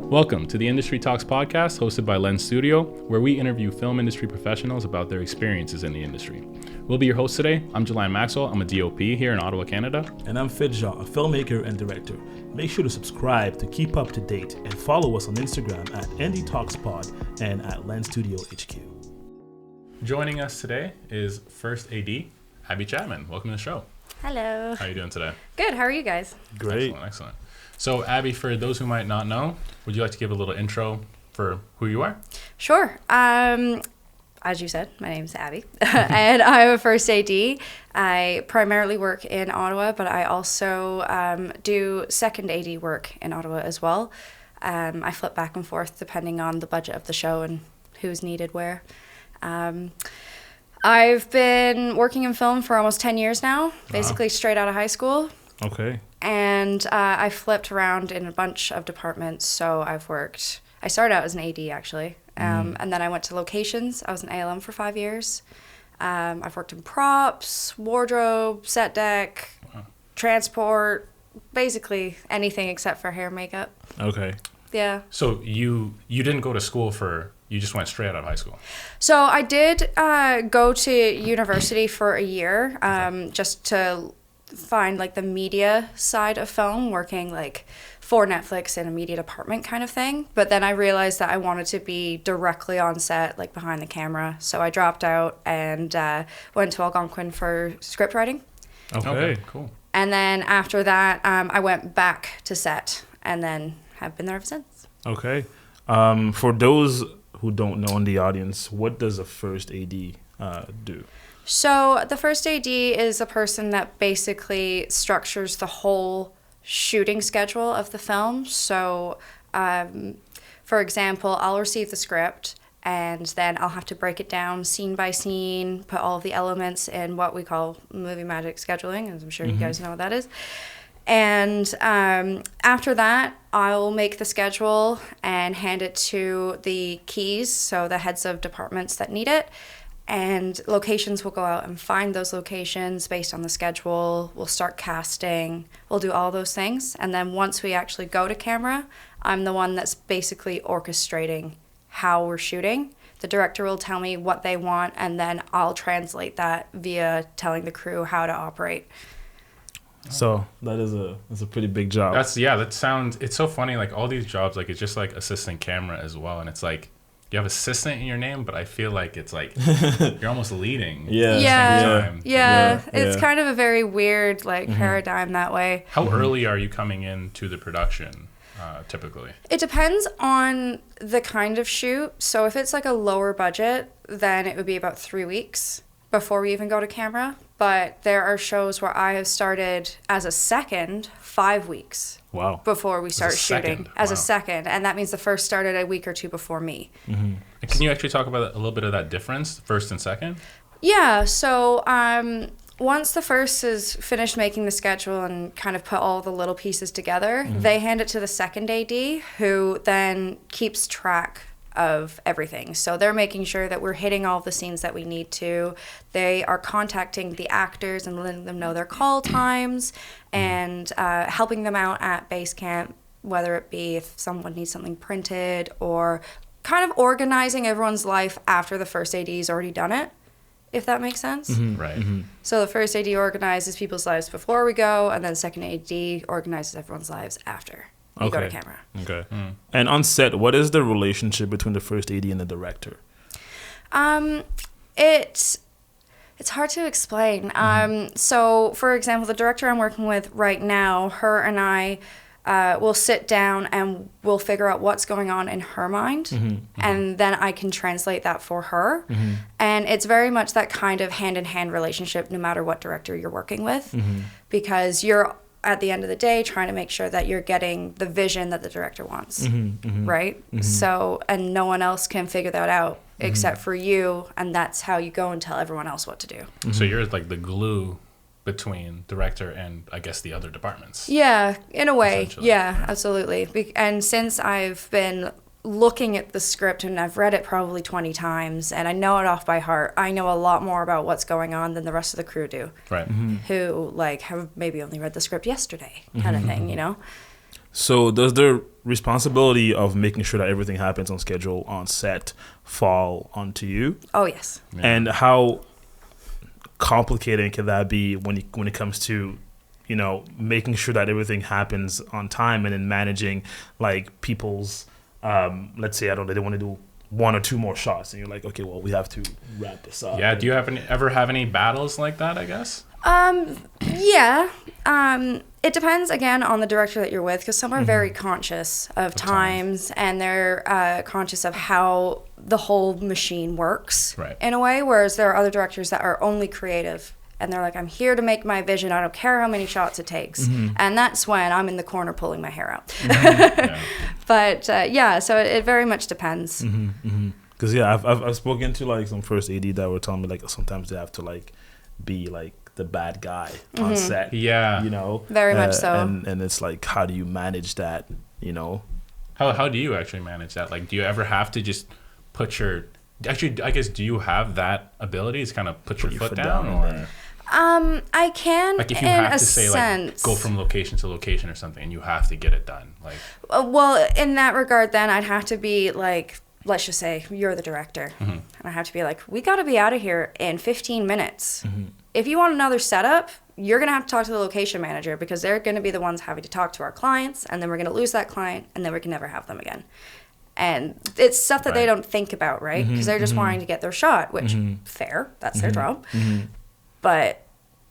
Welcome to the Industry Talks podcast hosted by Lenz Studio, where we interview film industry professionals about their experiences in the industry. We'll be your host today. I'm Jelan Maxwell. I'm a DOP here in Ottawa, Canada. And I'm Fitch Jean, a filmmaker and director. Make sure to subscribe to keep up to date and follow us on Instagram at NDTalksPod and at Lenz Studio HQ. Joining us today is First AD, Abbey Chapman. Welcome to the show. Hello. How are you doing today? Good. How are you guys? Great. Excellent. So, Abbey, for those who might not know, would you like to give a little intro for who you are? Sure. As you said, my name's Abbey, and I'm a First AD. I primarily work in Ottawa, but I also do second AD work in Ottawa as well. I flip back and forth depending on the budget of the show and who's needed where. I've been working in film for almost 10 years now, basically straight out of high school. Okay. And I flipped around in a bunch of departments. So I started out as an AD actually. And then I went to locations. I was an ALM for 5 years. I've worked in props, wardrobe, set deck, transport, basically anything except for hair and makeup. Okay. Yeah. So you didn't go to school you just went straight out of high school? So I did go to university for a year just to find like the media side of film, working like for Netflix in a media department kind of thing. But then I realized that I wanted to be directly on set, like behind the camera. So I dropped out and went to Algonquin for script writing. Okay, cool. And then after that, I went back to set and then have been there ever since. Okay. For those who don't know in the audience, what does a first AD do? So the first AD is a person that basically structures the whole shooting schedule of the film. So, for example, I'll receive the script and then I'll have to break it down scene by scene, put all of the elements in what we call movie magic scheduling, as I'm sure you guys know what that is. And after that, I'll make the schedule and hand it to the keys, so the heads of departments that need it. And locations will go out and find those locations based on the schedule. We'll start casting. We'll do all those things. And then once we actually go to camera, I'm the one that's basically orchestrating how we're shooting. The director will tell me what they want, and then I'll translate that via telling the crew how to operate. So that's a pretty big job. It's so funny, like all these jobs, like it's just like assistant camera as well. And it's like, you have assistant in your name, but I feel like it's like you're almost leading. Yeah. It's kind of a very weird paradigm that way. How early are you coming into the production typically? It depends on the kind of shoot. So if it's like a lower budget, then it would be about 3 weeks before we even go to camera. But there are shows where I have started as a second 5 weeks. Wow. Before we start shooting as a second. And that means the first started a week or two before me. Mm-hmm. Can you actually talk about a little bit of that difference, first and second? Yeah. So once the first is finished making the schedule and kind of put all the little pieces together, they hand it to the second AD, who then keeps track of everything. So they're making sure that we're hitting all the scenes that we need to. They are contacting the actors and letting them know their call times and helping them out at base camp, whether it be if someone needs something printed or kind of organizing everyone's life after the first AD's already done it, if that makes sense. Right. So the first AD organizes people's lives before we go, and then second AD organizes everyone's lives after you go to camera. Okay. And on set, what is the relationship between the first AD and the director? It's hard to explain. So, for example, the director I'm working with right now, her and I will sit down and we'll figure out what's going on in her mind, and then I can translate that for her. And it's very much that kind of hand-in-hand relationship no matter what director you're working with, because you're at the end of the day trying to make sure that you're getting the vision that the director wants, right? So, and no one else can figure that out except for you, and that's how you go and tell everyone else what to do. So you're like the glue between director and I guess the other departments. Yeah, in a way. Yeah, absolutely. And since I've been looking at the script, and I've read it probably 20 times, and I know it off by heart, I know a lot more about what's going on than the rest of the crew do. Right. Who, like, have maybe only read the script yesterday kind of thing, you know? So does the responsibility of making sure that everything happens on schedule on set fall onto you? Oh, yes. Yeah. And how complicated can that be when it comes to, you know, making sure that everything happens on time and then managing like people's, let's say, I don't know, they want to do one or two more shots and you're like, okay, well, we have to wrap this up. Yeah. Do you ever have any battles like that, I guess? Yeah. It depends, again, on the director that you're with, because some are very conscious of times, and they're conscious of how the whole machine works in a way, whereas there are other directors that are only creative, and they're like, I'm here to make my vision. I don't care how many shots it takes. And that's when I'm in the corner pulling my hair out. Yeah. But, yeah, so it very much depends. Because, yeah, I've spoken to, like, some first AD that were telling me, like, sometimes they have to, like, be, like, the bad guy on set. Yeah. You know? Very much so. And it's like, how do you manage that, you know? How do you actually manage that? Like, do you ever have to just put your... Actually, I guess, do you have that ability to kind of put your foot down? Or I can, like if you in have a to say, sense. like, go from location to location or something, and you have to get it done. Like, Well, in that regard, then I'd have to be like, let's just say you're the director, and I have to be like, we got to be out of here in 15 minutes. If you want another setup, you're gonna have to talk to the location manager, because they're gonna be the ones having to talk to our clients, and then we're gonna lose that client, and then we can never have them again. And it's stuff that they don't think about, right? Because they're just wanting to get their shot, which fair, that's their job. But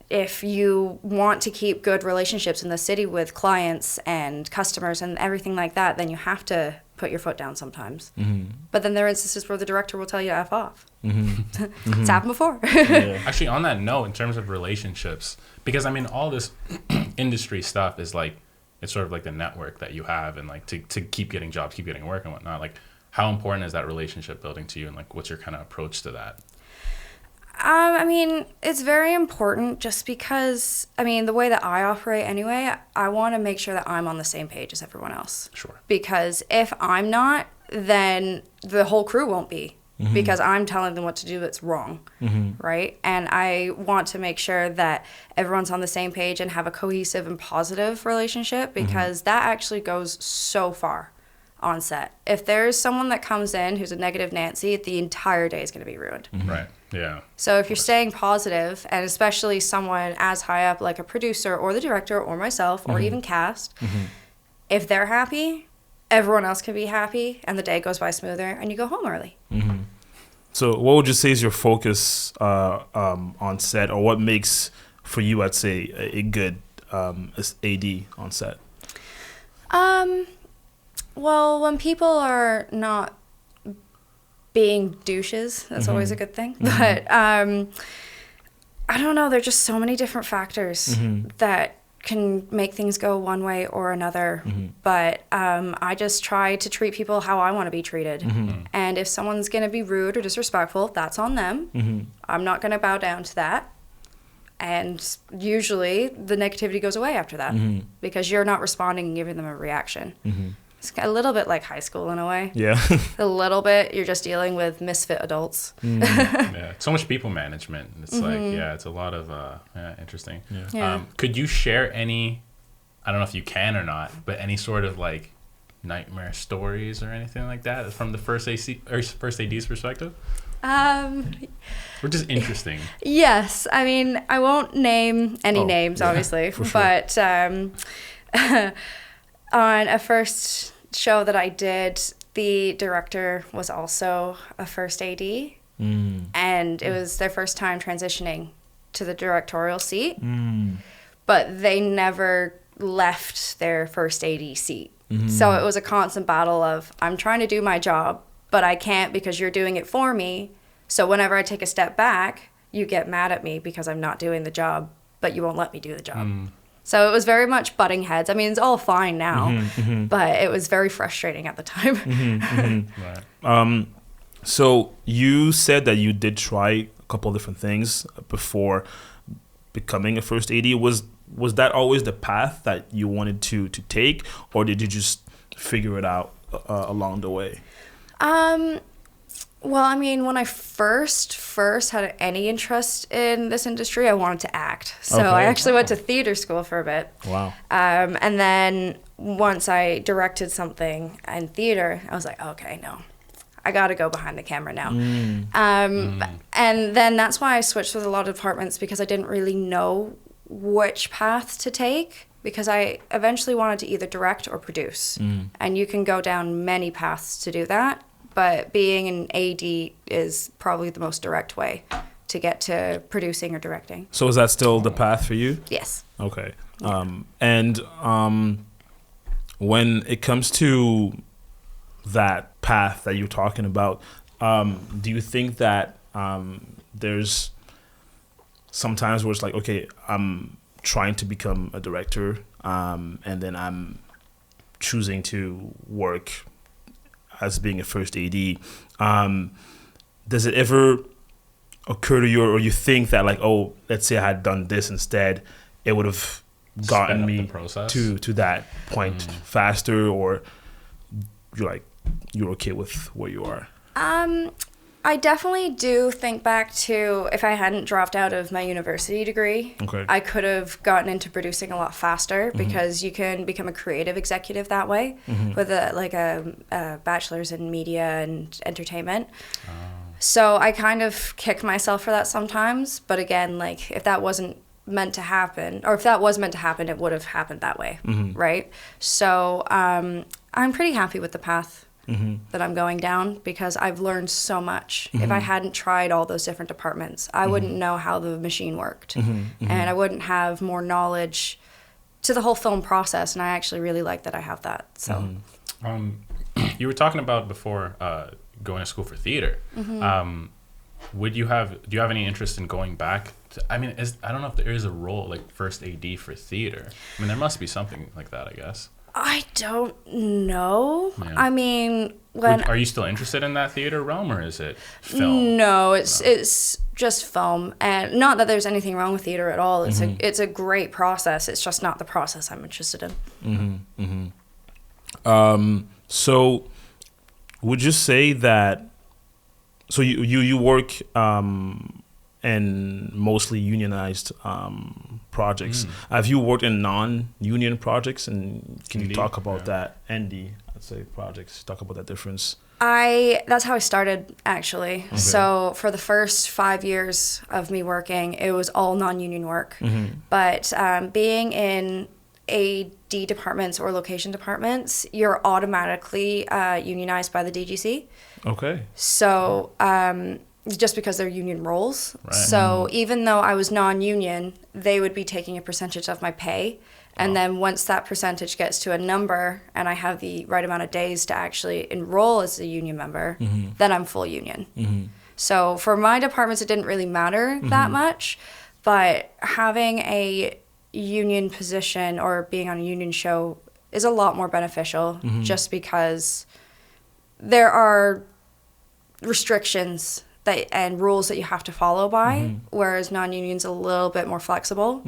if you want to keep good relationships in the city with clients and customers and everything like that, then you have to put your foot down sometimes. But then there are instances where the director will tell you to F off. It's happened before. actually, on that note, in terms of relationships, because I mean, all this industry stuff is like, it's sort of like the network that you have, and like to keep getting jobs, keep getting work and whatnot. Like, how important is that relationship building to you, and like, what's your kind of approach to that? I mean, it's very important, just because, I mean, the way that I operate anyway, I want to make sure that I'm on the same page as everyone else. Sure. Because if I'm not, then the whole crew won't be. Because I'm telling them what to do that's wrong, right? And I want to make sure that everyone's on the same page and have a cohesive and positive relationship, because that actually goes so far on set. If there's someone that comes in who's a negative Nancy, the entire day is going to be ruined. Right. Yeah. So if you're staying positive, and especially someone as high up like a producer or the director or myself or even cast, if they're happy, everyone else can be happy, and the day goes by smoother, and you go home early. So what would you say is your focus on set, or what makes for you, I'd say, a good AD on set? Well, when people are not being douches, that's always a good thing. But I don't know, there are just so many different factors that can make things go one way or another. But I just try to treat people how I want to be treated. And if someone's going to be rude or disrespectful, that's on them. I'm not going to bow down to that. And usually the negativity goes away after that, because you're not responding and giving them a reaction. It's a little bit like high school in a way. Yeah. A little bit. You're just dealing with misfit adults. Yeah. So much people management. It's like, yeah, it's a lot of, interesting. Yeah. Could you share any, I don't know if you can or not, but any sort of like nightmare stories or anything like that from the first AD's perspective? Or just interesting. Yes. I mean, I won't name any names, obviously, for sure. but on a first show that I did, the director was also a first AD, and it was their first time transitioning to the directorial seat, but they never left their first AD seat. So it was a constant battle of, I'm trying to do my job, but I can't because you're doing it for me. So whenever I take a step back, you get mad at me because I'm not doing the job, but you won't let me do the job. So it was very much butting heads. I mean, it's all fine now, but it was very frustrating at the time. Right. So you said that you did try a couple of different things before becoming a first AD. Was that always the path that you wanted to take, or did you just figure it out along the way? Well, I mean, when I first had any interest in this industry, I wanted to act. So Okay. I actually went to theater school for a bit. Wow. And then once I directed something in theater, I was like, okay, no, I got to go behind the camera now. And then that's why I switched with a lot of departments, because I didn't really know which path to take, because I eventually wanted to either direct or produce. And you can go down many paths to do that. But being an AD is probably the most direct way to get to producing or directing. So is that still the path for you? Yes. Okay. And when it comes to that path that you're talking about, do you think that there's sometimes where it's like, okay, I'm trying to become a director, and then I'm choosing to work as being a first AD, does it ever occur to you, or you think that like, oh, let's say I had done this instead, it would have gotten me to that point faster, or you're okay with where you are? I definitely do think back to if I hadn't dropped out of my university degree, Okay. I could have gotten into producing a lot faster, because you can become a creative executive that way with a bachelor's in media and entertainment. So I kind of kick myself for that sometimes. But again, like if that wasn't meant to happen, or if that was meant to happen, it would have happened that way, right? So I'm pretty happy with the path that I'm going down, because I've learned so much. If I hadn't tried all those different departments, I wouldn't know how the machine worked, and I wouldn't have more knowledge to the whole film process. And I actually really like that I have that. So, you were talking about before going to school for theater. Do you have any interest in going back? I don't know if there is a role like first AD for theater. I mean, there must be something like that, I guess. I don't know. Yeah. I mean, Are you still interested in that theater realm, or is it film? No, it's just film, and not that there's anything wrong with theater at all. It's a great process. It's just not the process I'm interested in. So would you say that? So you work in mostly unionized projects. Have you worked in non-union projects, and can you talk about that? ND, I'd say projects. Talk about that difference. That's how I started, actually. Okay. So for the first 5 years of me working, it was all non-union work. But being in AD departments or location departments, you're automatically unionized by the DGC. Okay. So just because they're union roles. Right. So even though I was non-union, they would be taking a percentage of my pay. And then once that percentage gets to a number and I have the right amount of days to actually enroll as a union member, then I'm full union. So for my departments, it didn't really matter that much. But having a union position or being on a union show is a lot more beneficial, just because there are restrictions and rules that you have to follow by, whereas non-union's a little bit more flexible.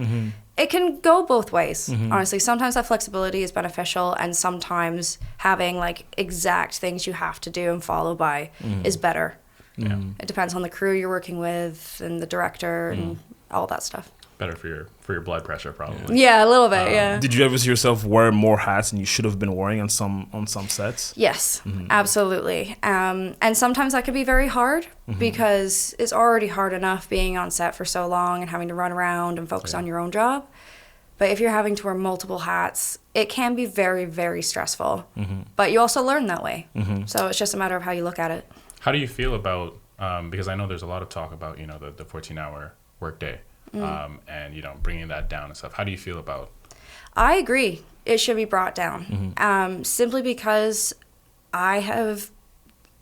It can go both ways, honestly. Sometimes that flexibility is beneficial, and sometimes having like exact things you have to do and follow by is better. Yeah. It depends on the crew you're working with and the director and all that stuff. Better for your blood pressure, probably. Yeah, a little bit. Yeah. Did you ever see yourself wear more hats than you should have been wearing on some sets? Yes, absolutely. And sometimes that could be very hard because it's already hard enough being on set for so long and having to run around and focus on your own job. But if you're having to wear multiple hats, it can be very, very stressful. But you also learn that way. So it's just a matter of how you look at it. How do you feel about? Because I know there's a lot of talk about the 14-hour workday. And bringing that down and stuff. How do you feel about? I agree. It should be brought down. Simply because I have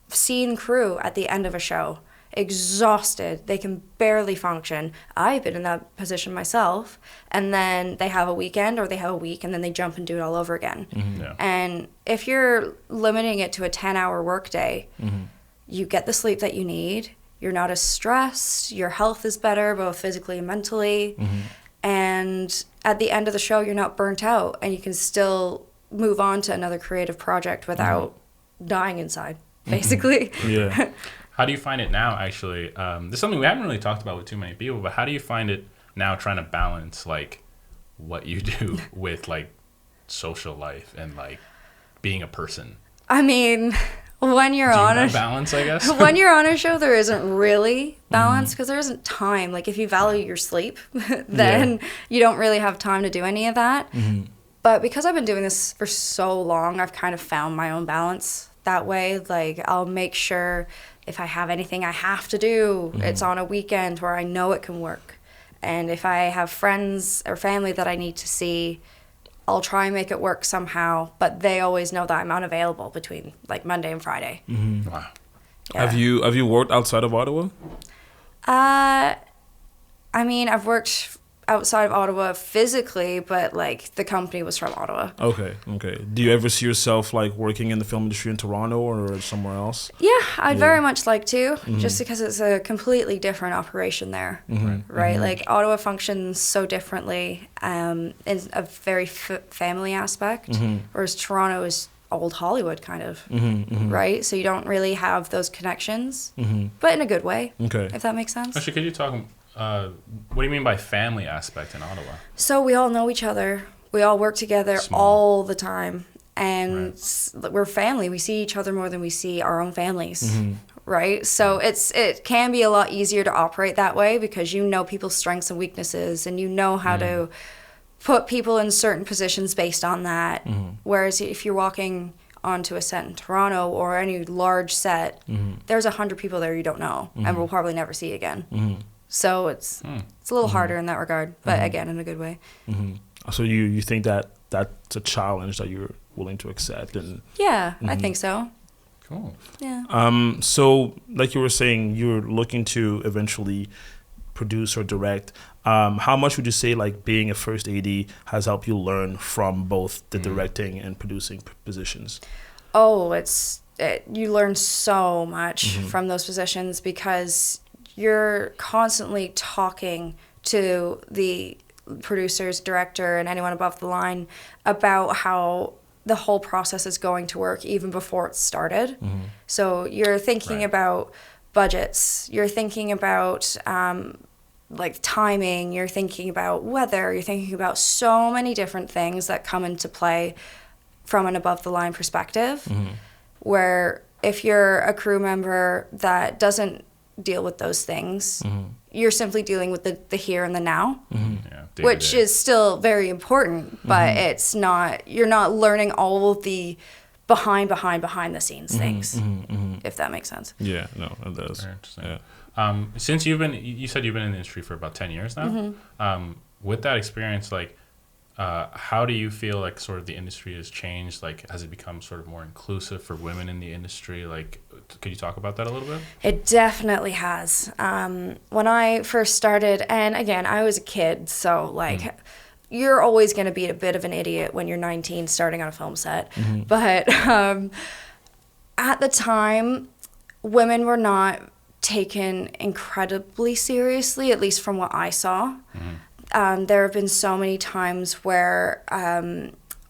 seen crew at the end of a show exhausted. They can barely function. I've been in that position myself. And then they have a weekend or they have a week and then they jump and do it all over again. And if you're limiting it to a 10-hour workday, you get the sleep that you need. You're not as stressed, your health is better, both physically and mentally. And at the end of the show, you're not burnt out and you can still move on to another creative project without dying inside, basically. How do you find it now, actually? This is something we haven't really talked about with too many people, but how do you find it now trying to balance, like, what you do with, like, social life and, like, being a person? I mean, when you're on a balance, I guess? when you're on a show, there isn't really balance because there isn't time. Like, if you value your sleep, then you don't really have time to do any of that. But because I've been doing this for so long, I've kind of found my own balance that way. Like, I'll make sure if I have anything I have to do, it's on a weekend where I know it can work. And if I have friends or family that I need to see, I'll try and make it work somehow. But they always know that I'm unavailable between, like, Monday and Friday. Wow. Yeah. Have you worked outside of Ottawa? I mean, I've worked outside of Ottawa physically, but, like, the company was from Ottawa. Okay. Do you ever see yourself, like, working in the film industry in Toronto or somewhere else? Yeah, I'd very much like to, just because it's a completely different operation there, right? Like, Ottawa functions so differently in a very family aspect, whereas Toronto is old Hollywood, kind of, right? So you don't really have those connections, but in a good way, if that makes sense. Actually, could you talk... what do you mean by family aspect in Ottawa? So we all know each other. We all work together all the time. And we're family. We see each other more than we see our own families, right? So it can be a lot easier to operate that way because you know people's strengths and weaknesses and you know how to put people in certain positions based on that. Whereas if you're walking onto a set in Toronto or any large set, there's 100 people there you don't know and we'll probably never see again. So it's a little harder in that regard, but again, in a good way. So you think that that's a challenge that you're willing to accept? And yeah, I think so. Cool. Yeah. So like you were saying, you're looking to eventually produce or direct. How much would you say, like, being a first AD has helped you learn from both the directing and producing positions? Oh, you learn so much from those positions because you're constantly talking to the producers, director, and anyone above the line about how the whole process is going to work even before it started. So you're thinking about budgets, you're thinking about like timing, you're thinking about weather, you're thinking about so many different things that come into play from an above the line perspective, where if you're a crew member that doesn't deal with those things, you're simply dealing with the here and the now, which is still very important, but it's not, you're not learning all of the behind the scenes things, if that makes sense. Yeah, no, it does. Very interesting. Yeah. Since you said you've been in the industry for about 10 years now, with that experience, like, how do you feel like sort of the industry has changed? Like, has it become sort of more inclusive for women in the industry? Like, could you talk about that a little bit? It definitely has. When I first started, and again, I was a kid, so like, you're always going to be a bit of an idiot when you're 19 starting on a film set. But at the time, women were not taken incredibly seriously, at least from what I saw. There have been so many times where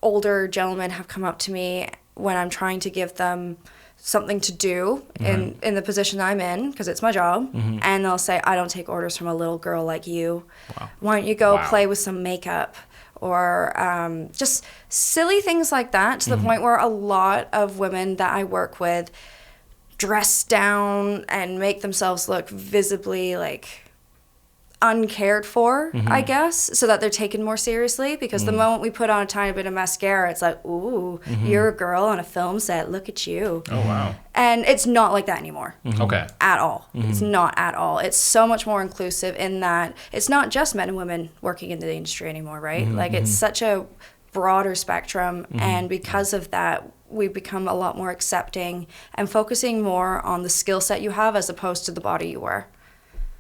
older gentlemen have come up to me when I'm trying to give them something to do in the position I'm in, because it's my job, and they'll say, I don't take orders from a little girl like you. Why don't you go play with some makeup? Or just silly things like that, to the point where a lot of women that I work with dress down and make themselves look visibly like uncared for, I guess, so that they're taken more seriously, because the moment we put on a tiny bit of mascara, it's like, ooh, you're a girl on a film set, look at you. Oh, wow. And it's not like that anymore. Okay. At all. It's not at all. It's so much more inclusive in that it's not just men and women working in the industry anymore, right? Like, it's such a broader spectrum, and because of that, we've become a lot more accepting and focusing more on the skill set you have as opposed to the body you wear.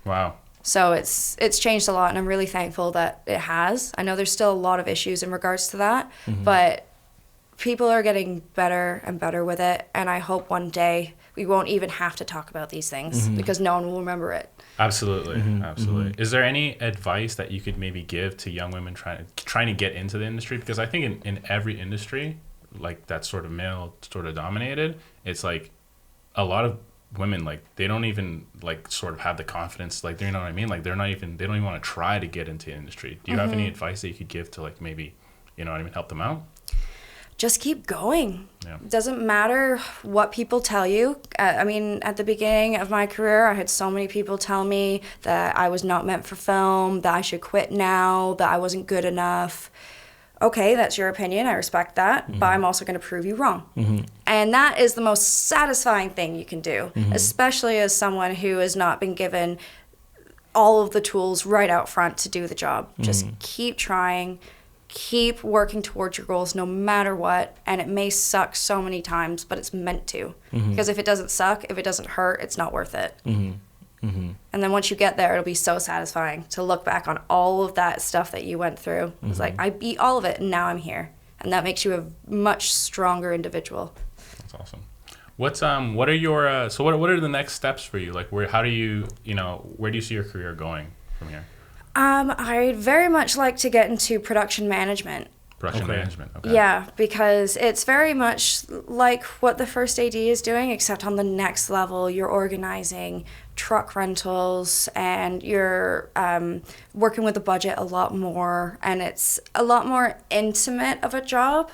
Wow. So it's changed a lot, and I'm really thankful that it has. I know there's still a lot of issues in regards to that, but people are getting better and better with it, and I hope one day we won't even have to talk about these things because no one will remember it. Absolutely. Absolutely. Is there any advice that you could maybe give to young women trying to get into the industry? Because I think in every industry, like, that's sort of male sort of dominated, it's like a lot of women, like, they don't even like sort of have the confidence, like, you know what I mean? Like, they don't even want to try to get into the industry. Do you have any advice that you could give to, like, maybe, you know what I mean, help them out? Just keep going. Yeah. It doesn't matter what people tell you. I mean, at the beginning of my career, I had so many people tell me that I was not meant for film, that I should quit now, that I wasn't good enough. Okay, that's your opinion. I respect that, but I'm also going to prove you wrong. And that is the most satisfying thing you can do, especially as someone who has not been given all of the tools right out front to do the job. Just keep trying. Keep working towards your goals no matter what, and it may suck so many times, but it's meant to. Because if it doesn't suck, if it doesn't hurt, it's not worth it. And then once you get there, it'll be so satisfying to look back on all of that stuff that you went through. It's like, I beat all of it, and now I'm here. And that makes you a much stronger individual. That's awesome. What are your so what are the next steps for you? Like, where do you see your career going from here? I'd very much like to get into production management. Production management, okay. Yeah, because it's very much like what the first AD is doing, except on the next level. You're organizing truck rentals, and you're working with the budget a lot more, and it's a lot more intimate of a job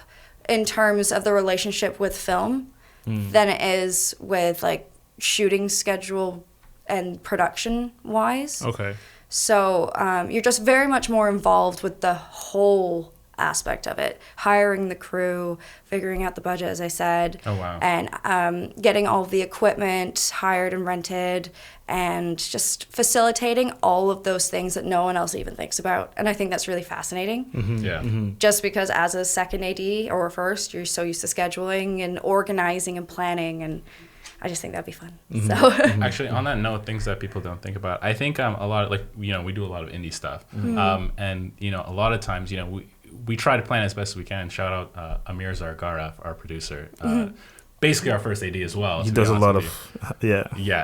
in terms of the relationship with film than it is with, like, shooting schedule and production-wise. Okay. So you're just very much more involved with the whole aspect of it, hiring the crew, figuring out the budget, as I said. Oh, wow. And getting all of the equipment hired and rented, and just facilitating all of those things that no one else even thinks about. And I think that's really fascinating. Yeah. Just because as a second AD or a first, you're so used to scheduling and organizing and planning, and I just think that'd be fun. So Actually, on that note, things that people don't think about, I think a lot of, like, we do a lot of indie stuff, and a lot of times, we try to plan as best as we can. Shout out Amir Zargaraf, our producer, basically our first AD as well. He does a lot of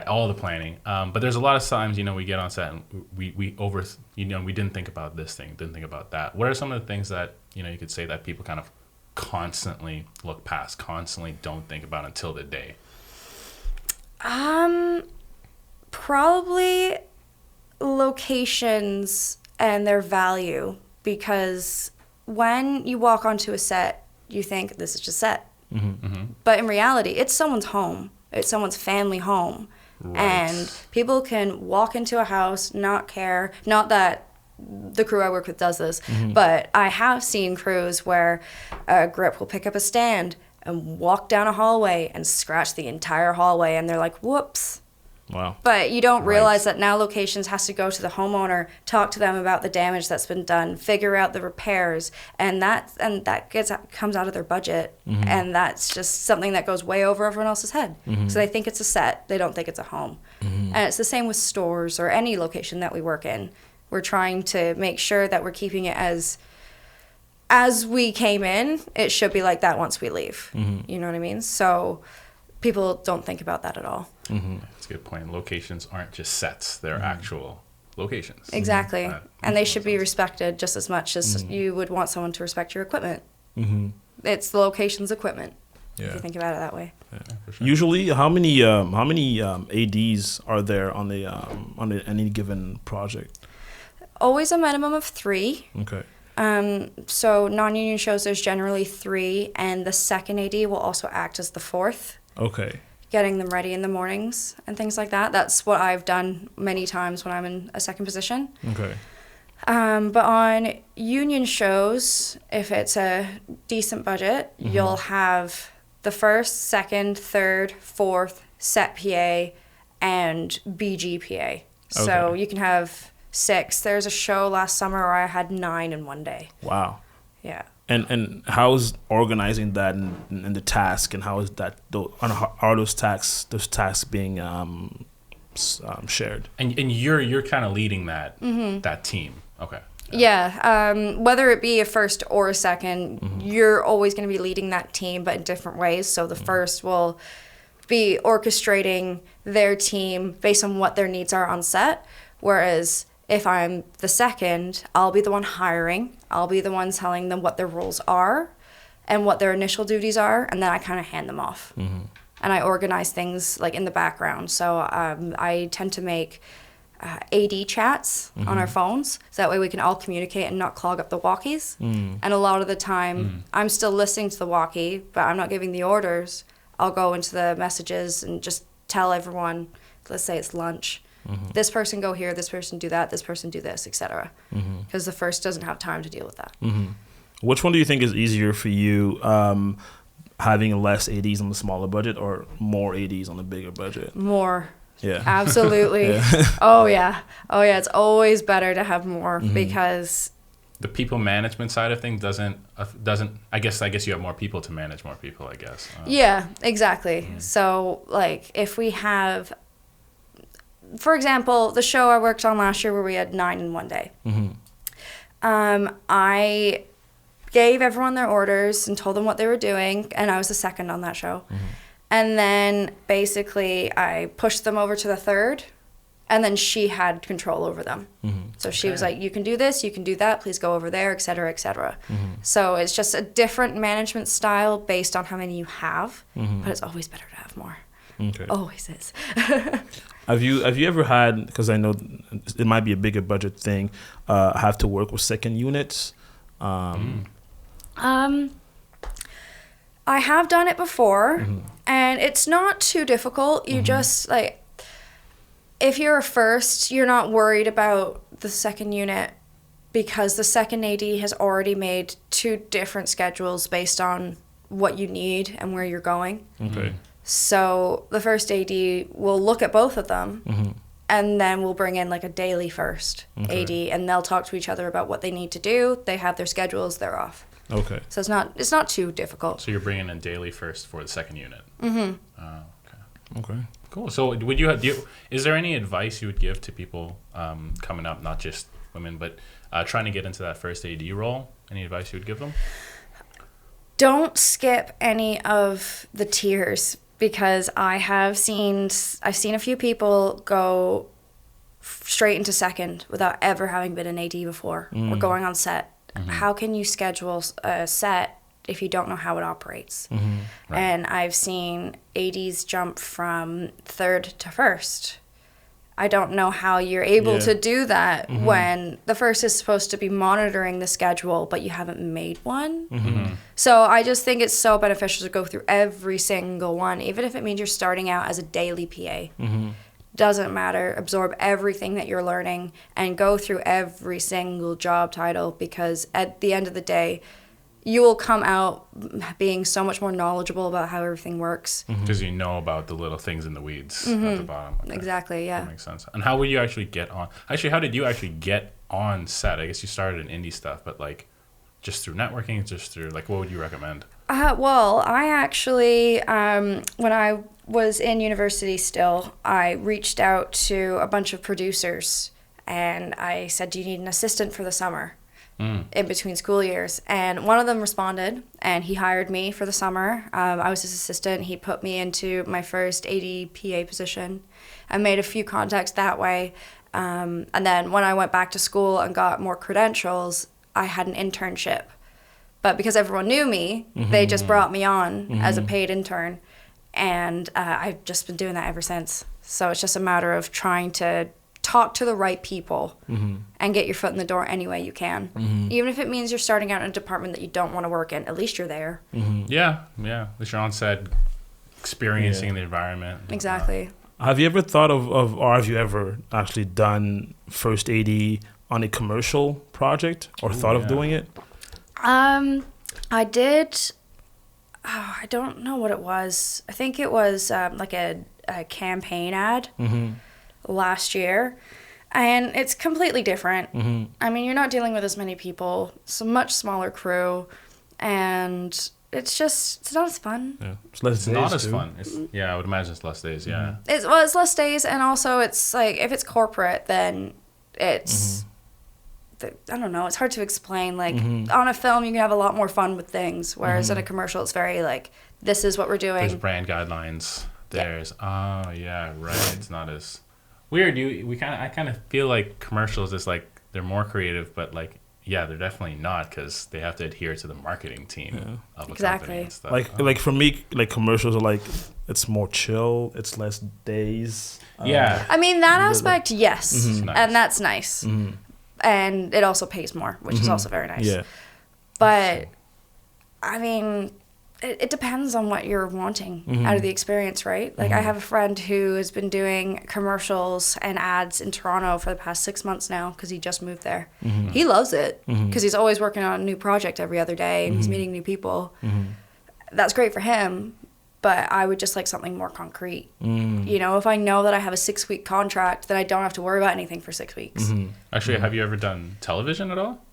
all the planning. But there's a lot of times, we get on set and we didn't think about this thing, didn't think about that. What are some of the things that you could say that people kind of constantly look past, constantly don't think about until the day? Probably locations and their value, because when you walk onto a set, you think this is just set. But in reality, it's someone's home. It's someone's family home. Right. And people can walk into a house, not care. Not that the crew I work with does this, but I have seen crews where a grip will pick up a stand and walk down a hallway and scratch the entire hallway, and they're like, whoops. Wow. But you don't realize that now locations has to go to the homeowner, talk to them about the damage that's been done, figure out the repairs, and that comes out of their budget, and that's just something that goes way over everyone else's head. So they think it's a set, they don't think it's a home. And it's the same with stores or any location that we work in. We're trying to make sure that we're keeping it as we came in, it should be like that once we leave. You know what I mean? So people don't think about that at all. That's a good point. Locations aren't just sets, they're actual locations. Exactly. And they should be respected just as much as you would want someone to respect your equipment. It's the location's equipment, if you think about it that way. Yeah, for sure. Usually, how many ADs are there on any given project? Always a minimum of 3. Okay. So non-union shows, there's generally 3, and the second AD will also act as the 4th. Okay. Getting them ready in the mornings and things like that. That's what I've done many times when I'm in a second position. Okay. But on union shows, if it's a decent budget, you'll have the 1st, 2nd, 3rd, 4th, set PA, and BG PA. So you can have 6. There's a show last summer where I had 9 in one day. Wow. Yeah. And how is organizing that and the task, and how is that are those tasks being shared? And you're kind of leading that team. Okay. Yeah. Whether it be a first or a second, you're always going to be leading that team, but in different ways. So the first will be orchestrating their team based on what their needs are on set, whereas if I'm the second, I'll be the one hiring. I'll be the one telling them what their roles are and what their initial duties are, and then I kind of hand them off. and I organize things like in the background. So I tend to make AD chats on our phones, so that way we can all communicate and not clog up the walkies. And a lot of the time, I'm still listening to the walkie, but I'm not giving the orders. I'll go into the messages and just tell everyone, let's say it's lunch, this person go here, this person do that, this person do this, etc. Because the first doesn't have time to deal with that. Which one do you think is easier for you, having less ADs on the smaller budget or more ADs on the bigger budget? More. Yeah. Absolutely. Yeah. Oh yeah. It's always better to have more because the people management side of things doesn't I guess you have more people to manage more people, I guess. Yeah, exactly. So like if we have, for example, the show I worked on last year where we had 9 in one day. I gave everyone their orders and told them what they were doing, and I was the second on that show. And then basically I pushed them over to the third, and then she had control over them. So she was like, you can do this, you can do that, please go over there, et cetera, et cetera. So it's just a different management style based on how many you have, but it's always better to have more. Okay. Always is. Have you ever had, because I know it might be a bigger budget thing, have to work with second units? I have done it before, and it's not too difficult. You just, like, if you're a first, you're not worried about the second unit because the second AD has already made 2 different schedules based on what you need and where you're going. Okay. So the first AD will look at both of them, and then we'll bring in, like, a daily first AD, and they'll talk to each other about what they need to do. They have their schedules, they're off. Okay. So it's not too difficult. So you're bringing in daily first for the second unit. Okay. Cool. So would is there any advice you would give to people coming up, not just women, but trying to get into that first AD role? Any advice you would give them? Don't skip any of the tiers, because I've seen a few people go straight into second without ever having been an AD before or going on set. How can you schedule a set if you don't know how it operates? Right. And I've seen ADs jump from third to first. I don't know how you're able to do that when the first is supposed to be monitoring the schedule, but you haven't made one. So I just think it's so beneficial to go through every single one, even if it means you're starting out as a daily PA. Doesn't matter. Absorb everything that you're learning and go through every single job title, because at the end of the day, you will come out being so much more knowledgeable about how everything works. Because you know about the little things in the weeds at the bottom. Okay. Exactly, yeah. That makes sense. And how would you actually get on? Actually, how did you actually get on set? I guess you started in indie stuff, but like just through networking, just through, like, what would you recommend? Well, I actually, when I was in university still, I reached out to a bunch of producers and I said, do you need an assistant for the summer in between school years? And one of them responded and he hired me for the summer. I was his assistant. He put me into my first ADPA position. I made a few contacts that way. And then when I went back to school and got more credentials, I had an internship. But because everyone knew me, they just brought me on as a paid intern. And I've just been doing that ever since. So it's just a matter of trying to talk to the right people and get your foot in the door any way you can. Even if it means you're starting out in a department that you don't want to work in, at least you're there. Yeah. As Jean said, experiencing the environment. Exactly. Have you ever thought of, or have you ever actually done first AD on a commercial project or thought of doing it? I did. Oh, I don't know what it was. I think it was like a campaign ad last year. And it's completely different. I mean, you're not dealing with as many people. It's a much smaller crew. And it's not as fun. Yeah. It's not as fun. I would imagine it's less days, yeah. It's less days. And also it's like, if it's corporate, then it's... I don't know, it's hard to explain. Like, on a film, you can have a lot more fun with things, whereas in a commercial, it's very, like, this is what we're doing. There's brand guidelines. Right. It's not as... Weird. I kind of feel like commercials is, like, they're more creative, but, like, yeah, they're definitely not, because they have to adhere to the marketing team of a company and stuff. Like for me, like commercials are like, it's more chill, it's less days. Yeah. I mean, that aspect, yes. Nice. And that's nice. And it also pays more, which is also very nice. Yeah. But, I mean, it depends on what you're wanting out of the experience, right? Like, I have a friend who has been doing commercials and ads in Toronto for the past 6 months now because he just moved there. He loves it because he's always working on a new project every other day and he's meeting new people. That's great for him, but I would just like something more concrete. You know, if I know that I have a 6-week contract, then I don't have to worry about anything for 6 weeks. Actually, have you ever done television at all?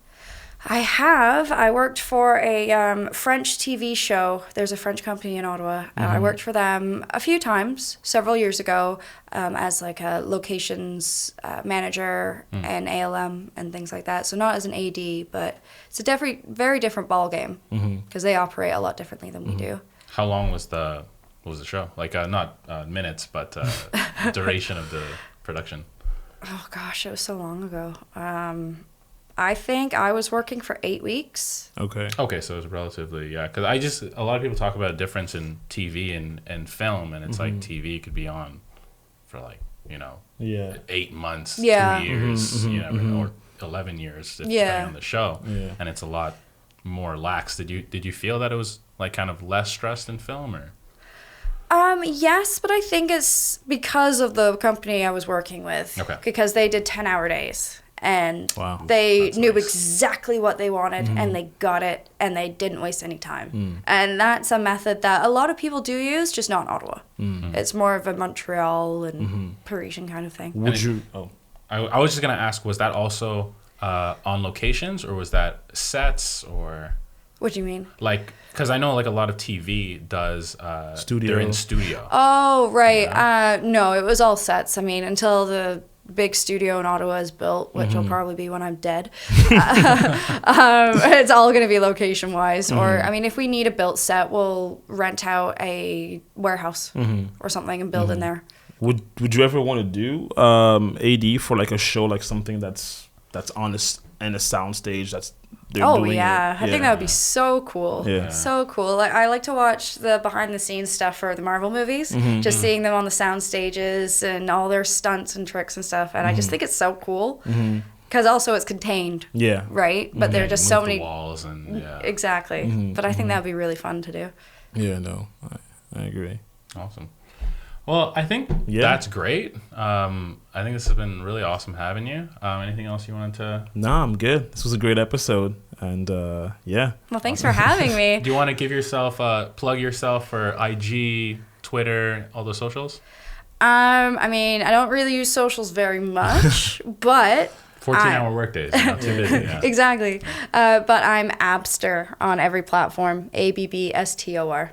I have. I worked for a French TV show. There's a French company in Ottawa. I worked for them a few times, several years ago, as like a locations manager and ALM and things like that. So not as an AD, but it's a very different ball game because they operate a lot differently than we do. How long was the show? Like not minutes, but duration of the production. Oh gosh, it was so long ago. I think I was working for 8 weeks. Okay, so it was relatively, because a lot of people talk about a difference in TV and film, and it's like TV could be on for like, 8 months, 2 years, or 11 years, depending on the show, and it's a lot more lax. Did you feel that it was like kind of less stressed in film, or? Yes, but I think it's because of the company I was working with. Okay. Because they did 10-hour days. And Wow. they That's knew nice. exactly what they wanted and they got it and they didn't waste any time. And that's a method that a lot of people do use, just not in Ottawa. It's more of a Montreal and Parisian kind of thing. Would you? Oh, I was just gonna ask, was that also on locations, or was that sets, or What do you mean? like, because I know like a lot of TV does Studio. they're in studio. Oh, right. No, it was all sets. I mean, until the big studio in Ottawa is built, which will probably be when I'm dead. It's all going to be location wise. Or, I mean, if we need a built set, we'll rent out a warehouse or something and build in there. would you ever want to do AD for like a show, like something that's on a sound stage that's they're doing it? I think that would be so cool. Yeah. So cool. Like, I like to watch the behind the scenes stuff for the Marvel movies, just seeing them on the sound stages and all their stunts and tricks and stuff. And I just think it's so cool because also it's contained. Yeah. Right. But there are just Move so the many walls and Exactly. But I think that would be really fun to do. Yeah. No, I agree. Awesome. Well, I think that's great. I think this has been really awesome having you. Anything else you wanted to? No, I'm good. This was a great episode, and yeah. Well, thanks for having me. Do you want to give yourself plug yourself for IG, Twitter, all those socials? I mean, I don't really use socials very much, but 14-hour workdays. You're not too busy. Yeah. exactly. But I'm Abster on every platform. ABBSTOR.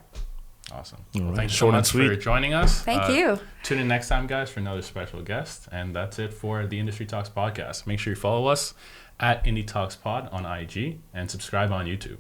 Awesome. All Well, right. thank you so Short and much for sweet. joining us. Thank you. Tune in next time, guys, for another special guest. And that's it for the Industry Talks podcast. Make sure you follow us at Indie Talks Pod on IG and subscribe on YouTube.